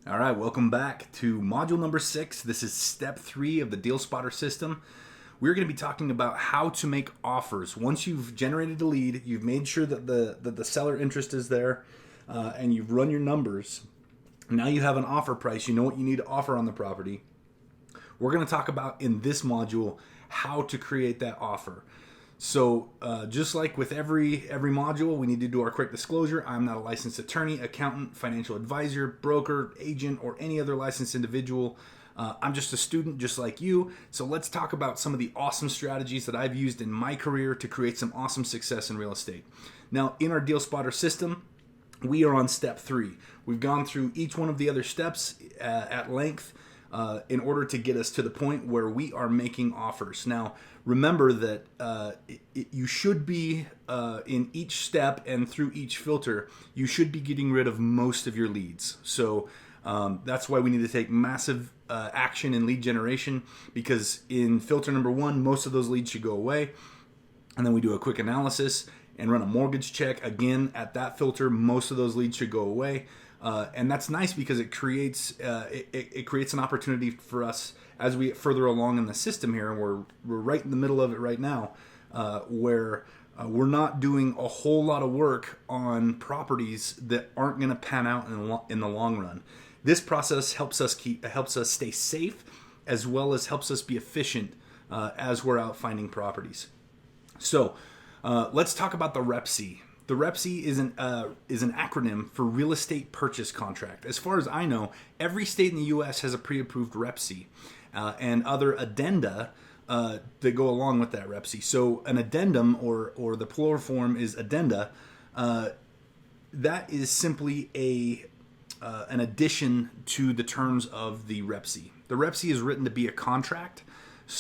All right, welcome back to module number 6. This is step 3 of the Deal Spotter system. We're going to be talking about how to make offers. Once you've generated a lead, you've made sure that the seller interest is there, and you've run your numbers. Now you have an offer price. You know what you need to offer on the property. We're going to talk about in this module how to create that offer. So just like with every module, we need to do our quick disclosure. I'm not a licensed attorney, accountant, financial advisor, broker, agent, or any other licensed individual. I'm just a student just like you. So let's talk about some of the awesome strategies that I've used in my career to create some awesome success in real estate. Now, in our Deal Spotter system, we are on step 3. We've gone through each one of the other steps at length in order to get us to the point where we are making offers. Now, remember that you should be, in each step and through each filter, you should be getting rid of most of your leads. So that's why we need to take massive action in lead generation, because in filter number 1, most of those leads should go away. And then we do a quick analysis and run a mortgage check. Again, at that filter, most of those leads should go away. And that's nice because it creates it creates an opportunity for us as we get further along in the system here, and we're right in the middle of it right now, where we're not doing a whole lot of work on properties that aren't going to pan out in the long run. This process helps us stay safe, as well as helps us be efficient as we're out finding properties. So let's talk about the REPC. The REPC is an acronym for Real Estate Purchase Contract. As far as I know, every state in the U.S. has a pre-approved REPC and other addenda that go along with that REPC. So an addendum, or the plural form is addenda, that is simply an addition to the terms of the REPC. The REPC is written to be a contract.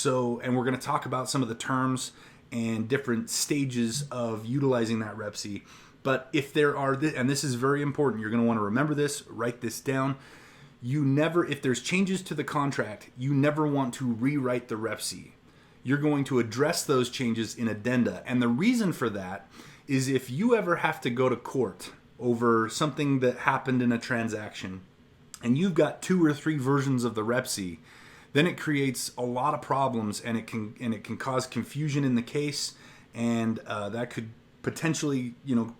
And we're going to talk about some of the terms and different stages of utilizing that REPC. But if there are, and this is very important, you're going to want to remember this, write this down. If there's changes to the contract, you never want to rewrite the REPC. You're going to address those changes in addenda. And the reason for that is if you ever have to go to court over something that happened in a transaction, and you've got 2 or 3 versions of the REPC, then it creates a lot of problems, and it can cause confusion in the case, and that could potentially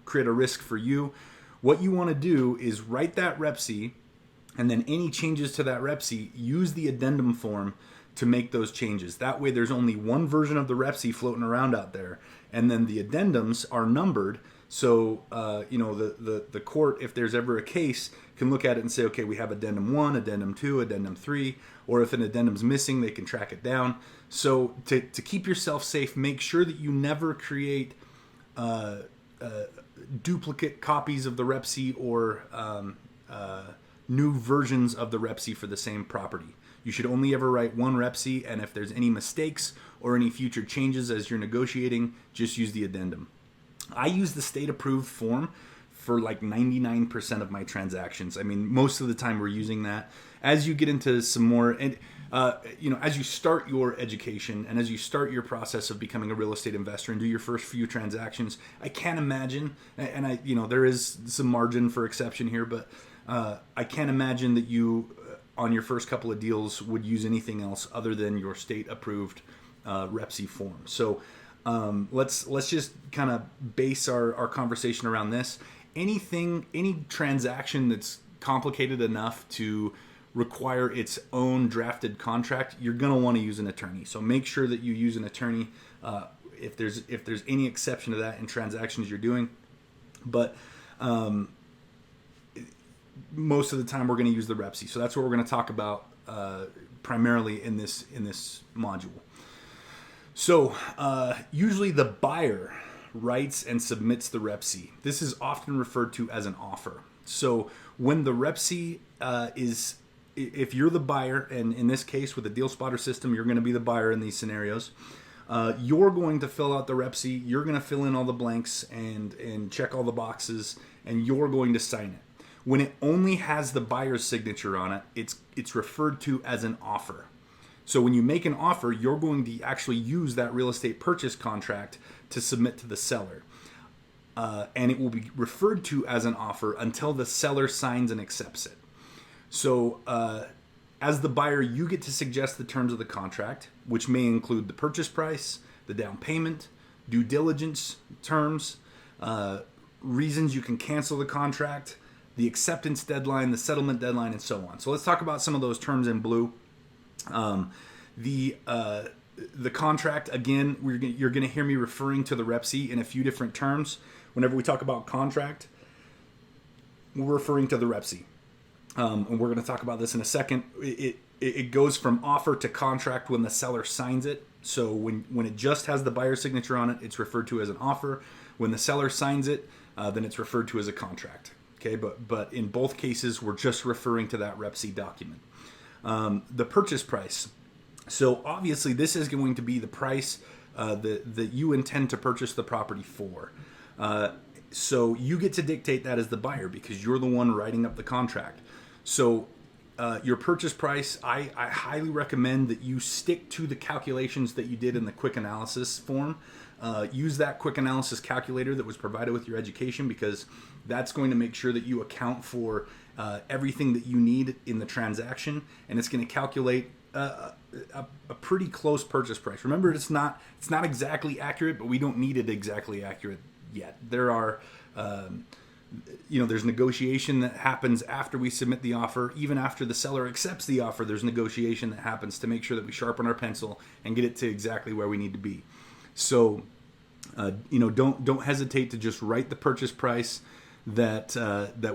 create a risk for you. What you want to do is write that REPC, and then any changes to that REPC, use the addendum form to make those changes. That way there's only one version of the REPC floating around out there, and then the addendums are numbered. So, the court, if there's ever a case, can look at it and say, okay, we have addendum 1, addendum 2, addendum 3, or if an addendum's missing, they can track it down. So to keep yourself safe, make sure that you never create duplicate copies of the REPC or new versions of the REPC for the same property. You should only ever write one REPC, and if there's any mistakes or any future changes as you're negotiating, just use the addendum. I use the state-approved form for like 99% of my transactions. I mean, most of the time we're using that. As you get into some more, and as you start your education and as you start your process of becoming a real estate investor and do your first few transactions, I can't imagine, and there is some margin for exception here, but I can't imagine that you, on your first couple of deals, would use anything else other than your state-approved REPC form. So let's just kind of base our conversation around this. Any transaction that's complicated enough to require its own drafted contract, you're going to want to use an attorney. So make sure that you use an attorney if there's any exception to that in transactions you're doing. But most of the time we're going to use the REPC. So that's what we're going to talk about primarily in this module. So usually the buyer writes and submits the REPC. This is often referred to as an offer. So when the REPC if you're the buyer, and in this case with the Deal Spotter system, you're going to be the buyer in these scenarios, you're going to fill out the REPC, you're going to fill in all the blanks and check all the boxes, and you're going to sign it. When it only has the buyer's signature on it, it's referred to as an offer. So when you make an offer, you're going to actually use that real estate purchase contract to submit to the seller. And it will be referred to as an offer until the seller signs and accepts it. So as the buyer, you get to suggest the terms of the contract, which may include the purchase price, the down payment, due diligence terms, reasons you can cancel the contract, the acceptance deadline, the settlement deadline, and so on. So let's talk about some of those terms in blue. The contract, again, you're going to hear me referring to the Rep C in a few different terms. Whenever we talk about contract, we're referring to the Rep C. And we're going to talk about this in a second. It goes from offer to contract when the seller signs it. So when it just has the buyer's signature on it, it's referred to as an offer. When the seller signs it, then it's referred to as a contract. Okay, but in both cases, we're just referring to that Rep C document. The purchase price. So obviously, this is going to be the price that you intend to purchase the property for. So you get to dictate that as the buyer because you're the one writing up the contract. So your purchase price, I highly recommend that you stick to the calculations that you did in the quick analysis form. Use that quick analysis calculator that was provided with your education because that's going to make sure that you account for everything that you need in the transaction, and it's going to calculate a pretty close purchase price. Remember, it's not exactly accurate, but we don't need it exactly accurate yet. There are there's negotiation that happens after we submit the offer. Even after the seller accepts the offer, there's negotiation that happens to make sure that we sharpen our pencil and get it to exactly where we need to be. So don't hesitate to just write the purchase price that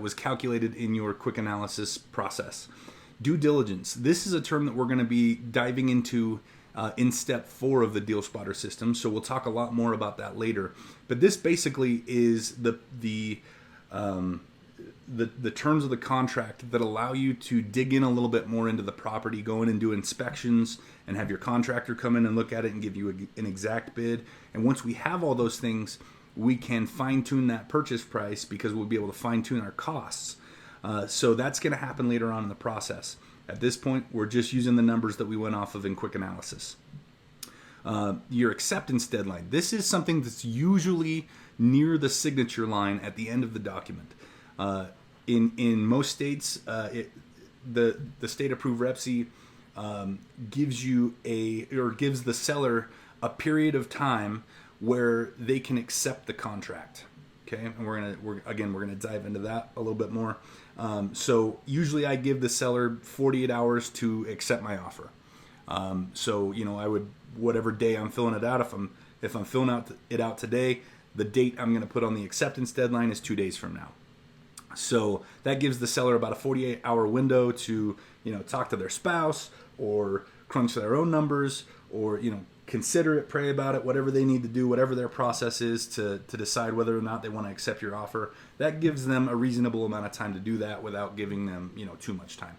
was calculated in your quick analysis process. Due diligence. This is a term that we're going to be diving into in step 4 of the Deal Spotter system. So we'll talk a lot more about that later. But this basically is the terms of the contract that allow you to dig in a little bit more into the property, go in and do inspections, and have your contractor come in and look at it and give you an exact bid. And once we have all those things, we can fine-tune that purchase price because we'll be able to fine-tune our costs. So that's going to happen later on in the process. At this point, we're just using the numbers that we went off of in quick analysis. Your acceptance deadline. This is something that's usually near the signature line at the end of the document. In most states, the state-approved Rep C gives the seller a period of time where they can accept the contract. Okay, and we're gonna dive into that a little bit more. So usually I give the seller 48 hours to accept my offer. So I would, whatever day I'm filling it out, if I'm filling it out today, the date I'm going to put on the acceptance deadline is 2 days from now. So that gives the seller about a 48-hour window to talk to their spouse or crunch their own numbers or consider it, pray about it, whatever they need to do, whatever their process is to decide whether or not they want to accept your offer. That gives them a reasonable amount of time to do that without giving them too much time.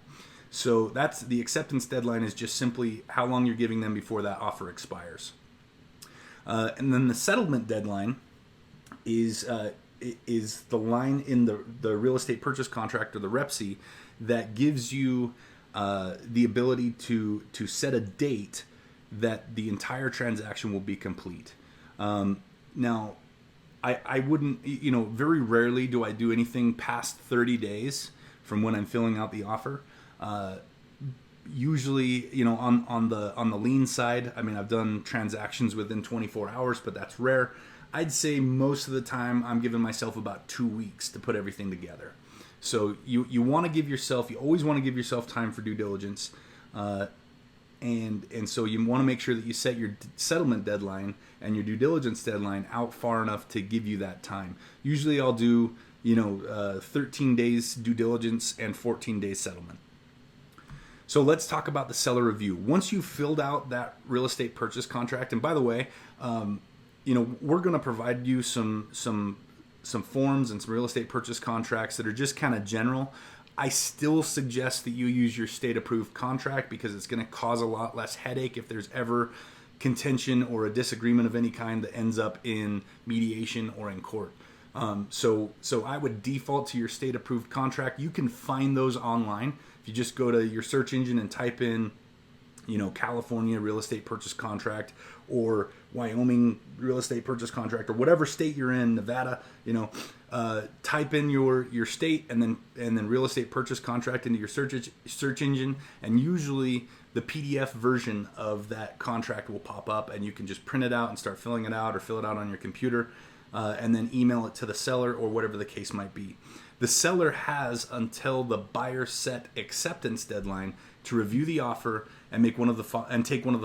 So that's the acceptance deadline, is just simply how long you're giving them before that offer expires. And then the settlement deadline is the line in the real estate purchase contract or the Rep C that gives you the ability to set a date that the entire transaction will be complete. Now, I wouldn't, very rarely do I do anything past 30 days from when I'm filling out the offer. Usually, on the lean side, I've done transactions within 24 hours, but that's rare. I'd say most of the time I'm giving myself about 2 weeks to put everything together. So you always want to give yourself time for due diligence. And so you want to make sure that you set your settlement deadline and your due diligence deadline out far enough to give you that time. Usually I'll do 13 days due diligence and 14 days settlement. So let's talk about the seller review. Once you've filled out that real estate purchase contract, and by the way, we're going to provide you some forms and some real estate purchase contracts that are just kind of general. I still suggest that you use your state-approved contract because it's going to cause a lot less headache if there's ever contention or a disagreement of any kind that ends up in mediation or in court. So I would default to your state-approved contract. You can find those online. If you just go to your search engine and type in, California real estate purchase contract or Wyoming real estate purchase contract or whatever state you're in, Nevada, type in your state and then real estate purchase contract into your search engine, and usually the PDF version of that contract will pop up, and you can just print it out and start filling it out, or fill it out on your computer, and then email it to the seller, or whatever the case might be. The seller has until the buyer set acceptance deadline to review the offer and take one of the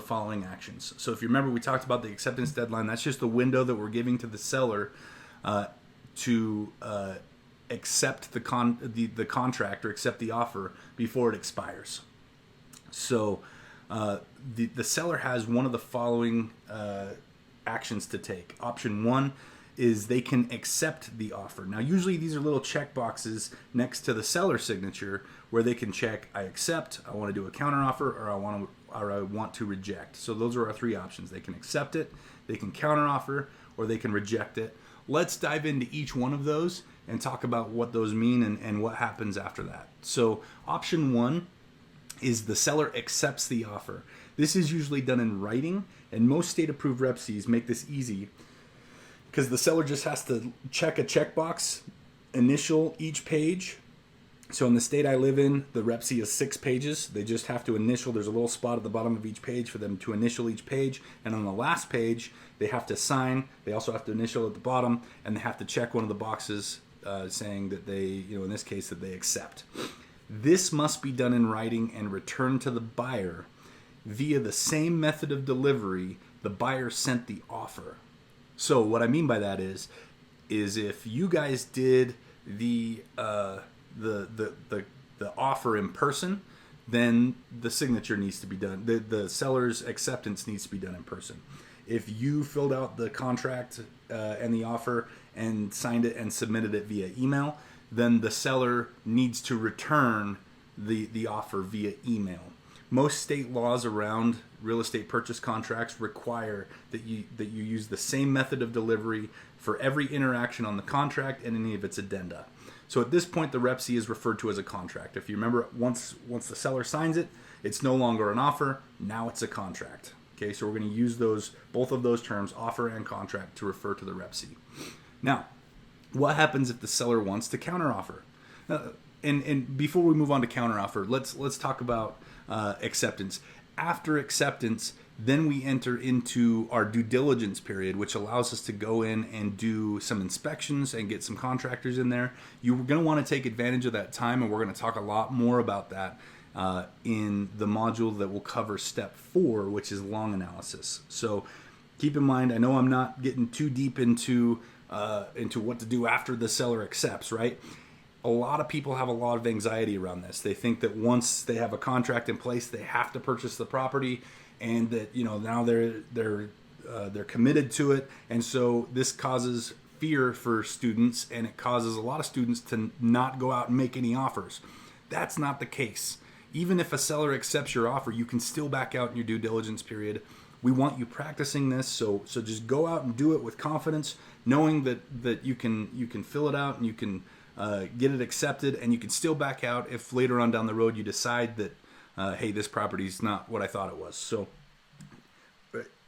following actions. So if you remember, we talked about the acceptance deadline. That's just the window that we're giving to the seller to accept the contract or accept the offer before it expires. So the seller has one of the following actions to take. Option one is they can accept the offer. Now, usually these are little check boxes next to the seller signature where they can check, I accept, I want to do a counteroffer, or I want to reject. So those are our three options. They can accept it, they can counteroffer, or they can reject it. Let's dive into each one of those and talk about what those mean and what happens after that. So option one is the seller accepts the offer. This is usually done in writing, and most state-approved REPCs make this easy because the seller just has to check a checkbox, initial each page. So in the state I live in, the REPC is 6 pages. They just have to initial. There's a little spot at the bottom of each page for them to initial each page. And on the last page, they have to sign. They also have to initial at the bottom, and they have to check one of the boxes saying that they, in this case, that they accept. This must be done in writing and returned to the buyer via the same method of delivery the buyer sent the offer. So what I mean by that is if you guys did the offer in person, then the signature needs to be done. The seller's acceptance needs to be done in person. If you filled out the contract and the offer and signed it and submitted it via email, then the seller needs to return the offer via email. Most state laws around real estate purchase contracts require that you use the same method of delivery for every interaction on the contract and any of its addenda. So at this point, the REPC is referred to as a contract. If you remember, once the seller signs it, it's no longer an offer. Now it's a contract. Okay, so we're going to use both of those terms, offer and contract, to refer to the REPC. Now, what happens if the seller wants to counteroffer? And before we move on to counteroffer, let's talk about acceptance. After acceptance, then we enter into our due diligence period, which allows us to go in and do some inspections and get some contractors in there. You're going to want to take advantage of that time, and we're going to talk a lot more about that in the module that will cover step 4, which is long analysis. So keep in mind, I know I'm not getting too deep into what to do after the seller accepts, right? A lot of people have a lot of anxiety around this. They think that once they have a contract in place, they have to purchase the property, and that now they're committed to it, and so this causes fear for students, and it causes a lot of students to not go out and make any offers. That's not the case. Even if a seller accepts your offer, you can still back out in your due diligence period. We want you practicing this, so just go out and do it with confidence, knowing that you can fill it out and you can get it accepted, and you can still back out if later on down the road you decide that hey, this property's not what I thought it was. So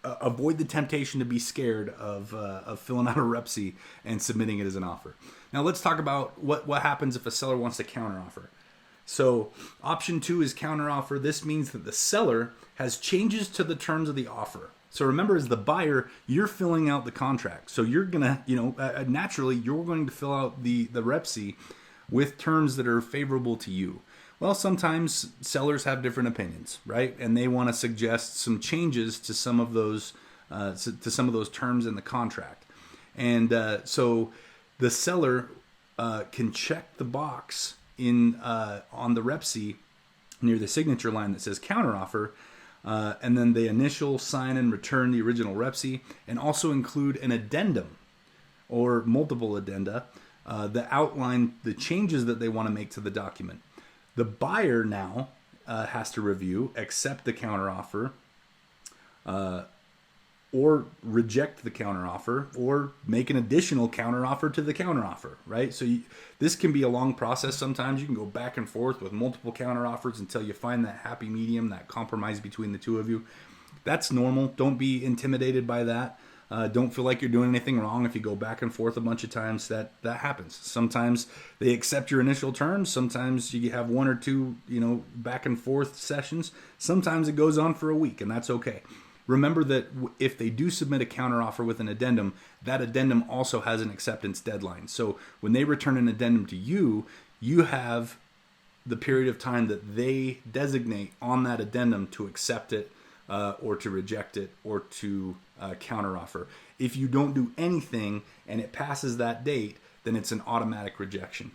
avoid the temptation to be scared of filling out a REPC and submitting it as an offer. Now let's talk about what happens if a seller wants to counteroffer. So option 2 is counteroffer. This means that the seller has changes to the terms of the offer. So remember, as the buyer, you're filling out the contract. So you're gonna, naturally, you're going to fill out the REPC with terms that are favorable to you. Well, sometimes sellers have different opinions, right? And they want to suggest some changes to some of those terms in the contract. And so the seller can check the box on the REPC near the signature line that says counteroffer, and then they initial, sign, and return the original REPC, and also include an addendum or multiple addenda that outline the changes that they want to make to the document. The buyer now has to review, accept the counteroffer, or reject the counteroffer, or make an additional counteroffer to the counteroffer, right? So this can be a long process. Sometimes you can go back and forth with multiple counteroffers until you find that happy medium, that compromise between the two of you. That's normal. Don't be intimidated by that. Don't feel like you're doing anything wrong if you go back and forth a bunch of times. That happens. Sometimes they accept your initial terms. Sometimes you have one or two, back and forth sessions. Sometimes it goes on for a week, and that's okay. Remember that if they do submit a counteroffer with an addendum, that addendum also has an acceptance deadline. So when they return an addendum to you, you have the period of time that they designate on that addendum to accept it, or to reject it, or to counteroffer. If you don't do anything and it passes that date, then it's an automatic rejection.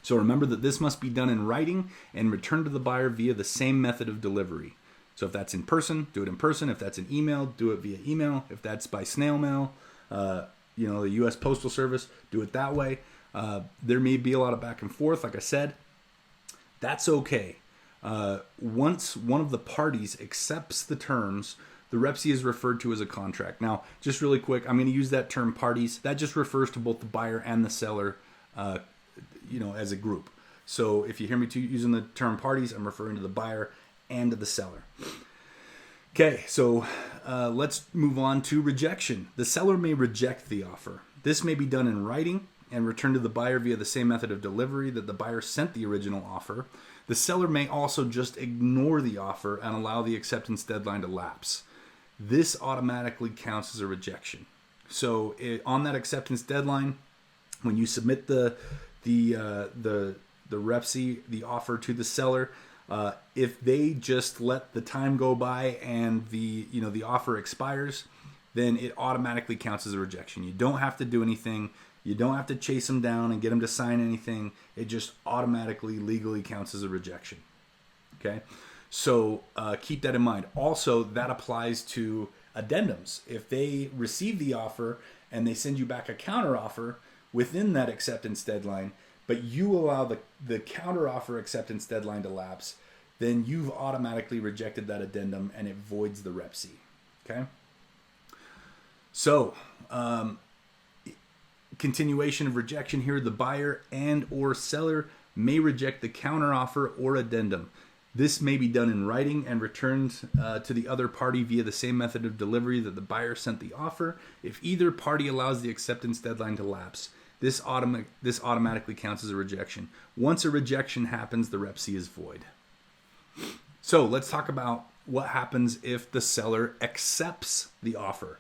So remember that this must be done in writing and returned to the buyer via the same method of delivery. So if that's in person, do it in person. If that's an email, do it via email. If that's by snail mail, the U.S. Postal Service, do it that way. There may be a lot of back and forth, like I said. That's okay. Once one of the parties accepts the terms, the REPC is referred to as a contract. Now, just really quick, I'm going to use that term parties. That just refers to both the buyer and the seller, as a group. So if you hear me using the term parties, I'm referring to the buyer and to the seller. Okay, so let's move on to rejection. The seller may reject the offer. This may be done in writing and returned to the buyer via the same method of delivery that the buyer sent the original offer. The seller may also just ignore the offer and allow the acceptance deadline to lapse. This automatically counts as a rejection. So on that acceptance deadline, when you submit the REPC, the offer to the seller, if they just let the time go by and the offer expires, then it automatically counts as a rejection. You don't have to do anything. You don't have to chase them down and get them to sign anything. It just automatically, legally counts as a rejection. Okay? So keep that in mind. Also, that applies to addendums. If they receive the offer and they send you back a counteroffer within that acceptance deadline, but you allow the counteroffer acceptance deadline to lapse, then you've automatically rejected that addendum and it voids the REPC. Okay? So, continuation of rejection here, the buyer and or seller may reject the counteroffer or addendum. This may be done in writing and returned to the other party via the same method of delivery that the buyer sent the offer. If either party allows the acceptance deadline to lapse, this automatically counts as a rejection. Once a rejection happens, the REPC is void. So let's talk about what happens if the seller accepts the offer.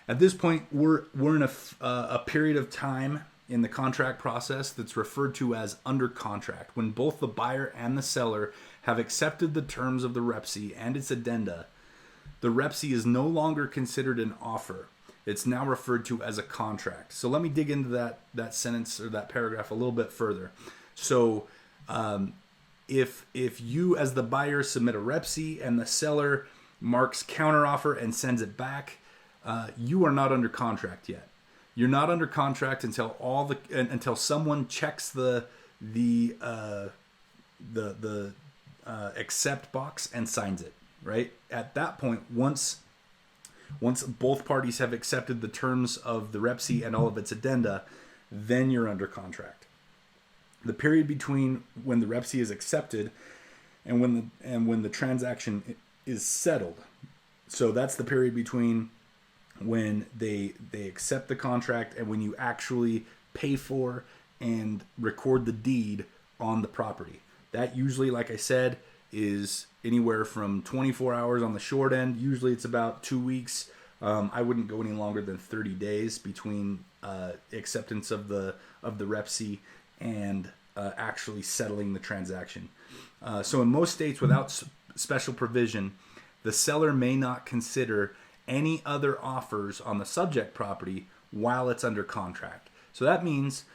At this point, we're in a period of time in the contract process that's referred to as under contract. When both the buyer and the seller have accepted the terms of the REPC and its addenda, the REPC is no longer considered an offer. It's now referred to as a contract. So let me dig into that sentence or that paragraph a little bit further. So if you as the buyer submit a REPC and the seller marks counteroffer and sends it back, you are not under contract yet. You're not under contract until until someone checks the accept box and signs it. Right at that point, once both parties have accepted the terms of the REPC and all of its addenda, then you're under contract. The period between when the REPC is accepted and when the transaction is settled. So that's the period between when they accept the contract and when you actually pay for and record the deed on the property. That usually, like I said, is anywhere from 24 hours on the short end. Usually it's about 2 weeks. I wouldn't go any longer than 30 days between acceptance of the REPC and actually settling the transaction. So in most states without special provision, the seller may not consider any other offers on the subject property while it's under contract. So that means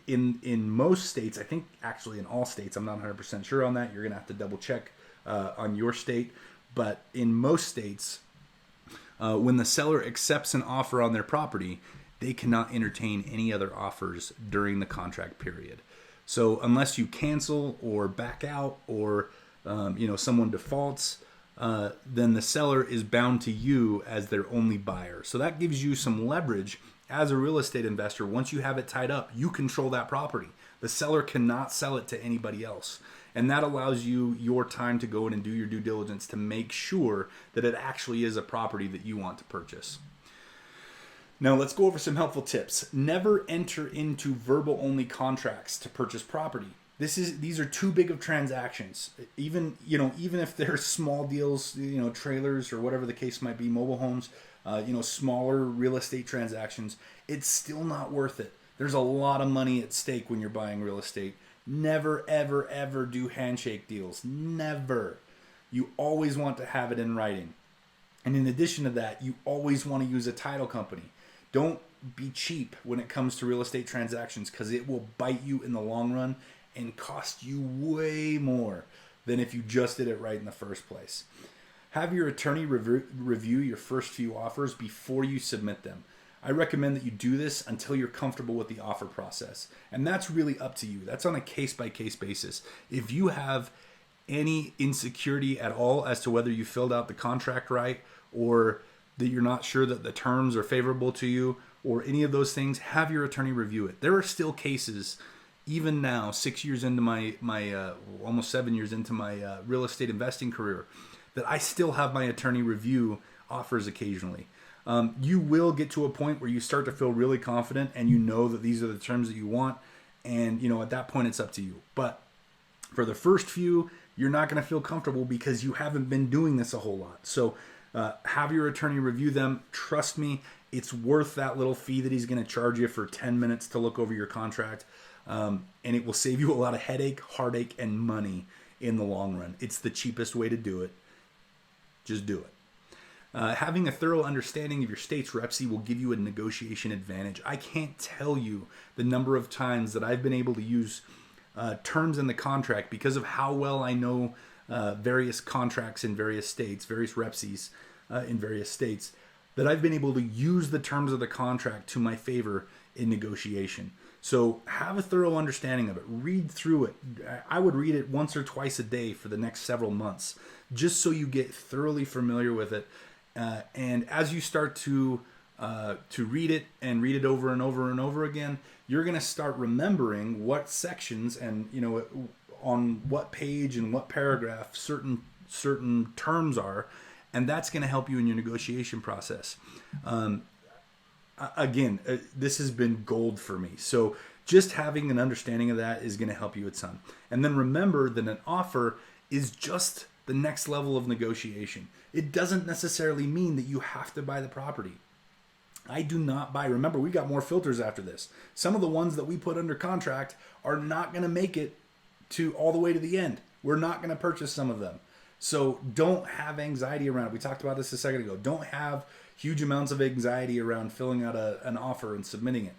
in most states, I think actually in all states, I'm not 100% sure on that. You're going to have to double check on your state. But in most states, when the seller accepts an offer on their property, they cannot entertain any other offers during the contract period. So unless you cancel or back out or someone defaults, then the seller is bound to you as their only buyer. So that gives you some leverage as a real estate investor. Once you have it tied up, you control that property. The seller cannot sell it to anybody else. And that allows you your time to go in and do your due diligence to make sure that it actually is a property that you want to purchase. Now let's go over some helpful tips. Never enter into verbal only contracts to purchase property. These are too big of transactions. Even if they're small deals, trailers or whatever the case might be, mobile homes, smaller real estate transactions, it's still not worth it. There's a lot of money at stake when you're buying real estate. Never, ever, ever do handshake deals. Never. You always want to have it in writing. And in addition to that, you always want to use a title company. Don't be cheap when it comes to real estate transactions, because it will bite you in the long run and cost you way more than if you just did it right in the first place. Have your attorney review your first few offers before you submit them. I recommend that you do this until you're comfortable with the offer process. And that's really up to you. That's on a case-by-case basis. If you have any insecurity at all as to whether you filled out the contract right, or that you're not sure that the terms are favorable to you, or any of those things, have your attorney review it. There are still cases, even now, 6 years into my almost 7 years into my real estate investing career, that I still have my attorney review offers occasionally. You will get to a point where you start to feel really confident and you know that these are the terms that you want, and at that point it's up to you. But for the first few, you're not going to feel comfortable because you haven't been doing this a whole lot. So have your attorney review them. Trust me, it's worth that little fee that he's going to charge you for 10 minutes to look over your contract. And it will save you a lot of headache, heartache, and money in the long run. It's the cheapest way to do it. Just do it. Having a thorough understanding of your state's REPSI will give you a negotiation advantage. I can't tell you the number of times that I've been able to use terms in the contract because of how well I know various contracts in various states, various REPSIs in various states, that I've been able to use the terms of the contract to my favor in negotiation. So have a thorough understanding of it. Read through it. I would read it once or twice a day for the next several months, just so you get thoroughly familiar with it. And as you start to read it and read it over and over and over again, you're going to start remembering what sections and on what page and what paragraph certain terms are, and that's going to help you in your negotiation process. Again, this has been gold for me. So just having an understanding of that is going to help you a ton. And then remember that an offer is just the next level of negotiation. It doesn't necessarily mean that you have to buy the property. I do not buy. Remember, we got more filters after this. Some of the ones that we put under contract are not going to make it to all the way to the end. We're not going to purchase some of them. So don't have anxiety around it. We talked about this a second ago. Don't have huge amounts of anxiety around filling out an offer and submitting it.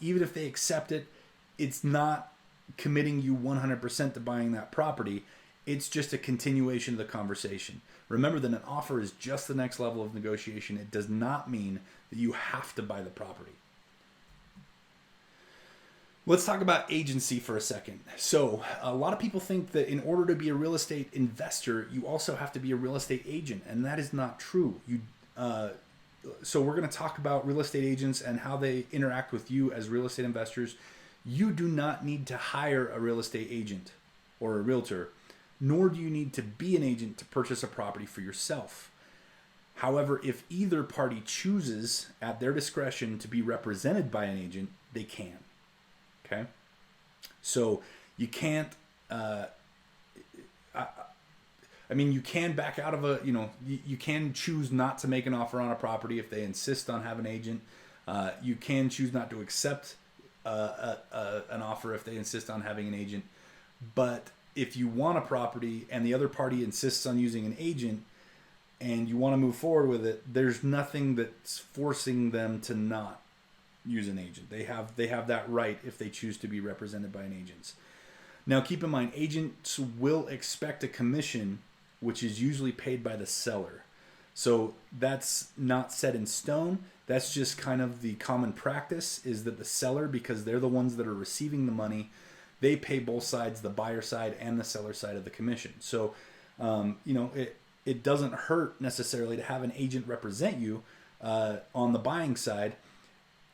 Even if they accept it, it's not committing you 100% to buying that property. It's just a continuation of the conversation. Remember that an offer is just the next level of negotiation. It does not mean that you have to buy the property. Let's talk about agency for a second. So a lot of people think that in order to be a real estate investor, you also have to be a real estate agent, and that is not true. So we're going to talk about real estate agents and how they interact with you as real estate investors. You do not need to hire a real estate agent or a realtor, nor do you need to be an agent to purchase a property for yourself. However, if either party chooses at their discretion to be represented by an agent, they can. Okay? So you can't, you can back out of you can choose not to make an offer on a property if they insist on having an agent. You can choose not to accept an offer if they insist on having an agent. But if you want a property and the other party insists on using an agent and you want to move forward with it, there's nothing that's forcing them to not use an agent. They have that right if they choose to be represented by an agent. Now keep in mind, agents will expect a commission, which is usually paid by the seller. So that's not set in stone. That's just kind of the common practice, is that the seller, because they're the ones that are receiving the money, they pay both sides, the buyer side and the seller side of the commission. So, it doesn't hurt necessarily to have an agent represent you on the buying side.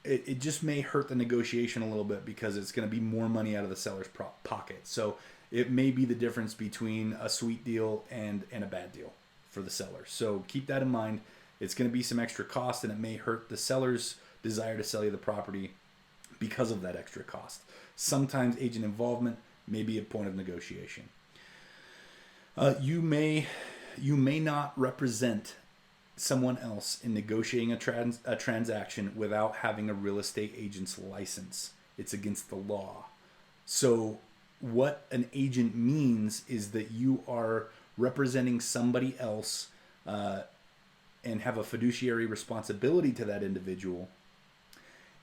It just may hurt the negotiation a little bit because it's going to be more money out of the seller's pocket. So it may be the difference between a sweet deal and a bad deal for the seller. So keep that in mind. it's going to be some extra cost, and it may hurt the seller's desire to sell you the property because of that extra cost. Sometimes agent involvement may be a point of negotiation. You may not represent someone else in negotiating a transaction without having a real estate agent's license. It's against the law. So what an agent means is that you are representing somebody else and have a fiduciary responsibility to that individual.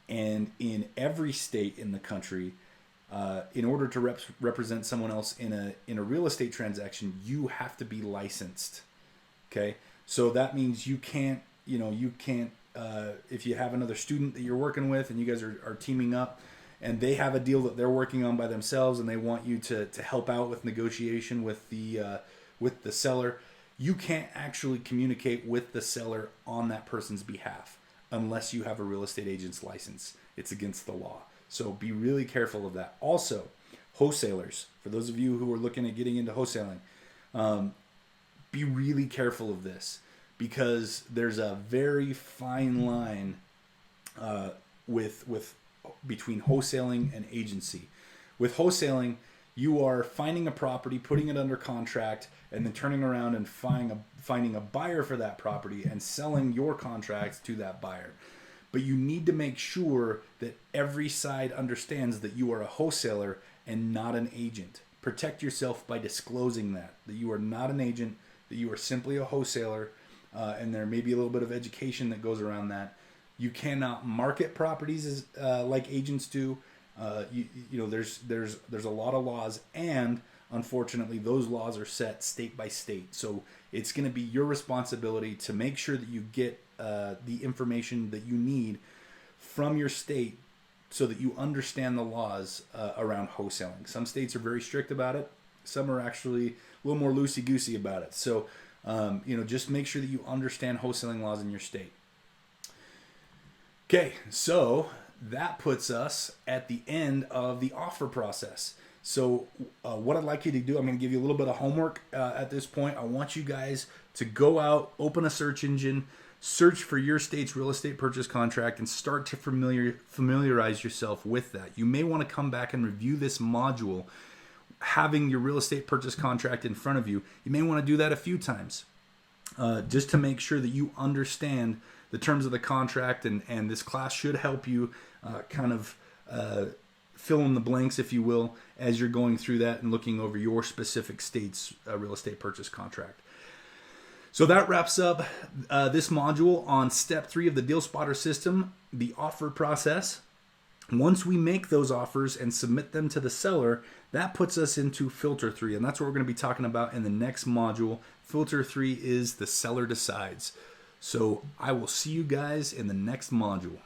And in every state in the country, in order to represent someone else in a real estate transaction, you have to be licensed. Okay, so that means you can't if you have another student that you're working with and you guys are teaming up, and they have a deal that they're working on by themselves, and they want you to help out with negotiation with the seller, you can't actually communicate with the seller on that person's behalf unless you have a real estate agent's license. It's against the law. So be really careful of that. Also, wholesalers, for those of you who are looking at getting into wholesaling, be really careful of this, because there's a very fine line between wholesaling and agency. With wholesaling, you are finding a property, putting it under contract, and then turning around and finding a buyer for that property and selling your contract to that buyer. But you need to make sure that every side understands that you are a wholesaler and not an agent. Protect yourself by disclosing that you are not an agent, that you are simply a wholesaler, and there may be a little bit of education that goes around that. You cannot market properties like agents do. There's a lot of laws, and unfortunately those laws are set state by state. So it's going to be your responsibility to make sure that you get the information that you need from your state so that you understand the laws around wholesaling. Some states are very strict about it. Some are actually a little more loosey-goosey about it. So, just make sure that you understand wholesaling laws in your state. Okay, so that puts us at the end of the offer process. So what I'd like you to do, I'm going to give you a little bit of homework at this point. I want you guys to go out, open a search engine, search for your state's real estate purchase contract, and start to familiarize yourself with that. You may want to come back and review this module, having your real estate purchase contract in front of you. You may want to do that a few times just to make sure that you understand the terms of the contract, and this class should help you fill in the blanks, if you will, as you're going through that and looking over your specific state's real estate purchase contract. So that wraps up this module on step 3 of the Deal Spotter system, the offer process. Once we make those offers and submit them to the seller, that puts us into filter 3, and that's what we're going to be talking about in the next module. Filter 3 is the seller decides. So I will see you guys in the next module.